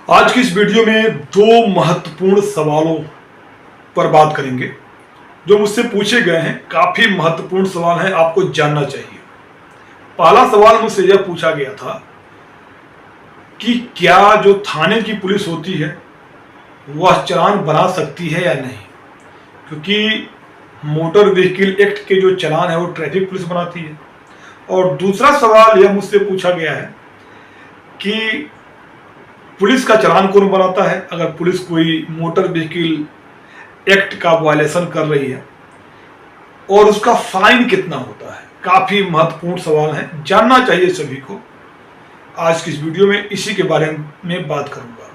आज की इस वीडियो में दो महत्वपूर्ण सवालों पर बात करेंगे जो मुझसे पूछे गए हैं। काफी महत्वपूर्ण सवाल हैं, आपको जानना चाहिए। पहला सवाल मुझसे यह पूछा गया था कि क्या जो थाने की पुलिस होती है वह चालान बना सकती है या नहीं, क्योंकि मोटर व्हीकल एक्ट के जो चालान है वो ट्रैफिक पुलिस बनाती है। और दूसरा सवाल यह मुझसे पूछा गया है कि पुलिस का चालान कौन बनाता है अगर पुलिस कोई मोटर व्हीकल एक्ट का वायलेशन कर रही है, और उसका फाइन कितना होता है। काफी महत्वपूर्ण सवाल है, जानना चाहिए सभी को। आज की इस वीडियो में इसी के बारे में बात करूंगा।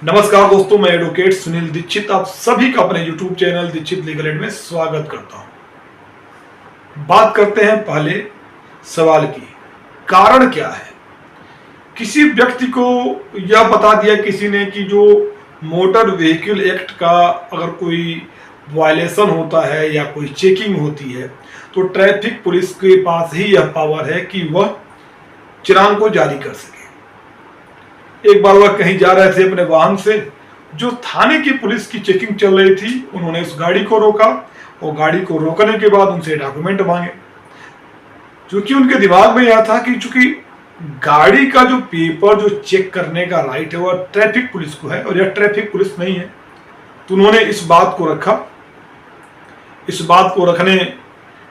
नमस्कार दोस्तों, मैं एडवोकेट सुनील दीक्षित आप सभी का अपने YouTube channel Dikshit legal aid में स्वागत करता हूं। बात करते हैं पहले सवाल की, कारण क्या है। किसी व्यक्ति को यह बता दिया किसी ने कि जो मोटर व्हीकल एक्ट का अगर कोई वायलेशन होता है या कोई चेकिंग होती है तो ट्रैफिक पुलिस के पास ही यह पावर है कि वह चालान को जारी कर सके। एक बार वह कहीं जा रहे थे अपने वाहन से, जो थाने की पुलिस की चेकिंग चल रही थी, उन्होंने उस गाड़ी को रोका और गाड़ी को रोकने के बाद उनसे डॉक्यूमेंट मांगे। क्योंकि उनके दिमाग में यह था कि चूंकि गाड़ी का जो पेपर जो चेक करने का राइट है वह ट्रैफिक पुलिस को है और यह ट्रैफिक पुलिस नहीं है, तो उन्होंने इस बात को रखा। इस बात को रखने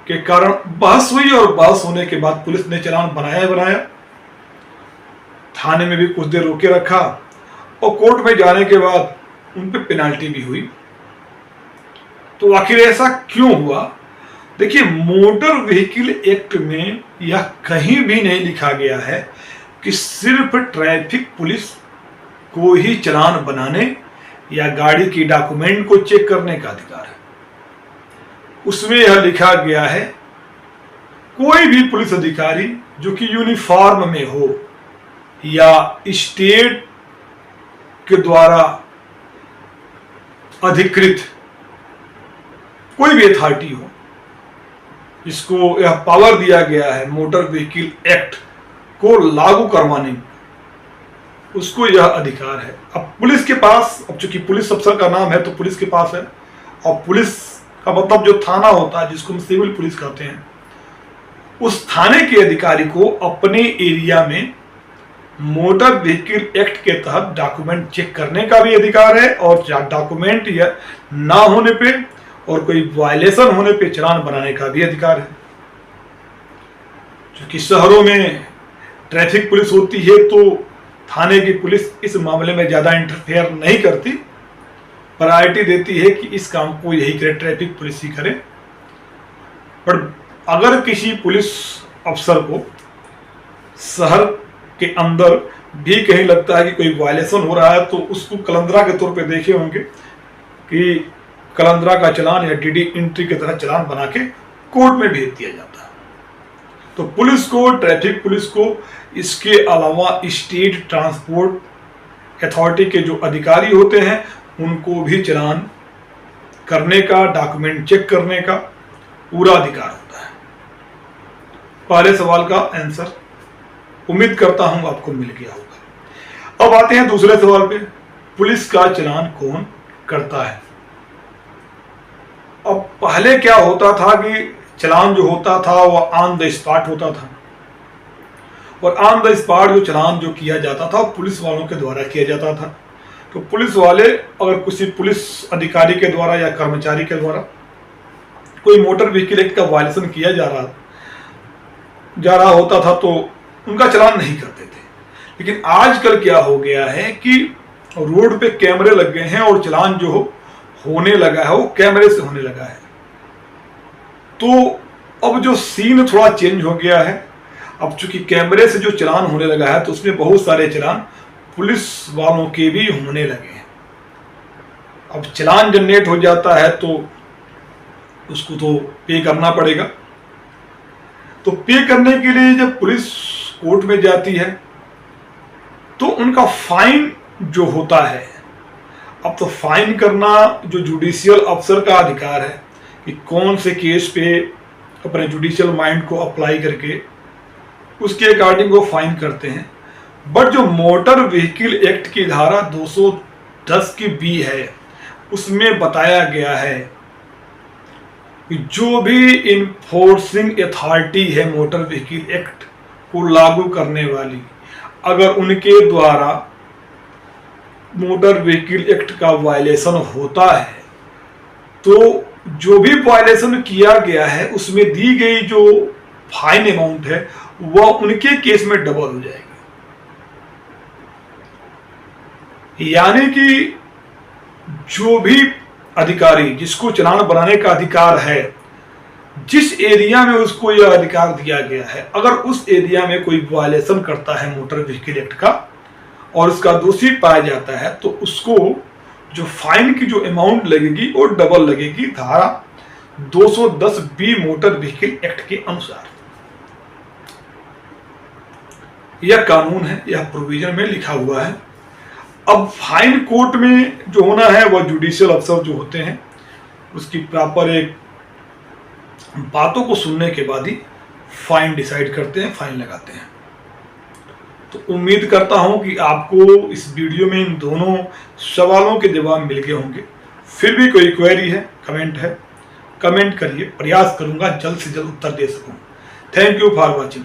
के कारण बहस हुई और बहस होने के बाद पुलिस ने चालान बनाया। थाने में भी कुछ देर रोके रखा और कोर्ट में जाने के बाद उन पे पेनाल्टी भी हुई। तो आखिर ऐसा क्यों हुआ? देखिए, मोटर व्हीकल एक्ट में यह कहीं भी नहीं लिखा गया है कि सिर्फ ट्रैफिक पुलिस को ही चालान बनाने या गाड़ी की डॉक्यूमेंट को चेक करने का अधिकार है। उसमें यह लिखा गया है कोई भी पुलिस अधिकारी जो कि यूनिफॉर्म में हो या स्टेट के द्वारा अधिकृत कोई भी अथॉरिटी हो, इसको यह पावर दिया गया है मोटर व्हीकल एक्ट को लागू करवाने में, उसको यह अधिकार है। अब पुलिस के पास, अब चूंकि पुलिस अफसर का नाम है तो पुलिस के पास है, और पुलिस का मतलब जो थाना होता है जिसको हम सिविल पुलिस कहते हैं, उस थाने के अधिकारी को अपने एरिया में मोटर व्हीकल एक्ट के तहत डॉक्यूमेंट चेक करने का भी अधिकार है, और डॉक्यूमेंट या ना होने पे और कोई वायलेशन होने पे चालान बनाने का भी अधिकार है। क्योंकि शहरों में ट्रैफिक पुलिस होती है तो थाने की पुलिस इस मामले में ज्यादा इंटरफेयर नहीं करती, प्रायोरिटी देती है कि इस काम को यही करे, ट्रैफिक पुलिस ही करे। पर अगर किसी पुलिस अफसर को शहर के अंदर भी कहीं लगता है कि कोई वायलेशन हो रहा है तो उसको कलंदरा के तौर पे देखे होंगे कि कलंदरा का चालान या डीडी एंट्री की तरह चालान बना के कोर्ट में भेज दिया जाता है। तो पुलिस को, ट्रैफिक पुलिस को, इसके अलावा स्टेट ट्रांसपोर्ट अथॉरिटी के जो अधिकारी होते हैं उनको भी चालान करने का, डॉक्यूमेंट चेक करने का पूरा अधिकार होता है। पहले सवाल का आंसर उम्मीद करता हूं आपको मिल गया होगा। अब आते हैं दूसरे सवाल पे, पुलिस का चालान कौन करता है। अब पहले क्या होता था कि चालान जो होता था वह ऑन द स्पॉट होता था, और ऑन द स्पॉट जो चालान जो किया जाता था वो पुलिस वालों के द्वारा किया जाता था। तो पुलिस वाले अगर किसी पुलिस अधिकारी के द्वारा या कर्मचारी के द्वारा कोई मोटर व्हीकल एक्ट का वायलेशन किया जा रहा होता था तो उनका चालान नहीं करते थे। लेकिन आजकल क्या हो गया है कि रोड पे कैमरे लग गए हैं और चालान जो होने लगा है वो कैमरे से होने लगा है। तो अब जो सीन थोड़ा चेंज हो गया है। अब चूंकि कैमरे से जो चालान होने लगा है तो उसमें बहुत सारे चालान पुलिस वालों के भी होने लगे हैं। अब चालान जनरेट हो जाता है तो उसको तो पे करना पड़ेगा। तो पे करने के लिए जब पुलिस कोर्ट में जाती है तो उनका फाइन जो होता है, अब तो फाइन करना जो जुडिशियल अफसर का अधिकार है कि कौन से केस पे अपने जुडिशियल माइंड को अप्लाई करके उसके अकॉर्डिंग वो फाइन करते हैं। बट जो मोटर व्हीकल एक्ट की धारा 210 की बी है, उसमें बताया गया है कि जो भी इन्फोर्सिंग अथॉरिटी है मोटर व्हीकल एक्ट को लागू करने वाली, अगर उनके द्वारा मोटर व्हीकल एक्ट का वायलेशन होता है तो जो भी वायलेशन किया गया है उसमें दी गई जो फाइन अमाउंट है वह उनके केस में डबल हो जाएगी। यानी कि जो भी अधिकारी जिसको चालान बनाने का अधिकार है, जिस एरिया में उसको यह अधिकार दिया गया है, अगर उस एरिया में कोई वायलेशन करता है मोटर व्हीकल एक्ट का और उसका दोषी पाया जाता है तो उसको जो फाइन की जो अमाउंट लगेगी वो डबल लगेगी, धारा 210 बी मोटर व्हीकल एक्ट के अनुसार। यह कानून है, यह प्रोविजन में लिखा हुआ है। अब फाइन कोर्ट में जो होना है वह जुडिशियल अफसर जो होते हैं उसकी प्रॉपर एक बातों को सुनने के बाद ही फाइन डिसाइड करते हैं, फाइन लगाते हैं। तो उम्मीद करता हूं कि आपको इस वीडियो में इन दोनों सवालों के जवाब मिल गए होंगे। फिर भी कोई क्वेरी है, कमेंट करिए, प्रयास करूंगा जल्द से जल्द उत्तर दे सकूं। Thank you for watching.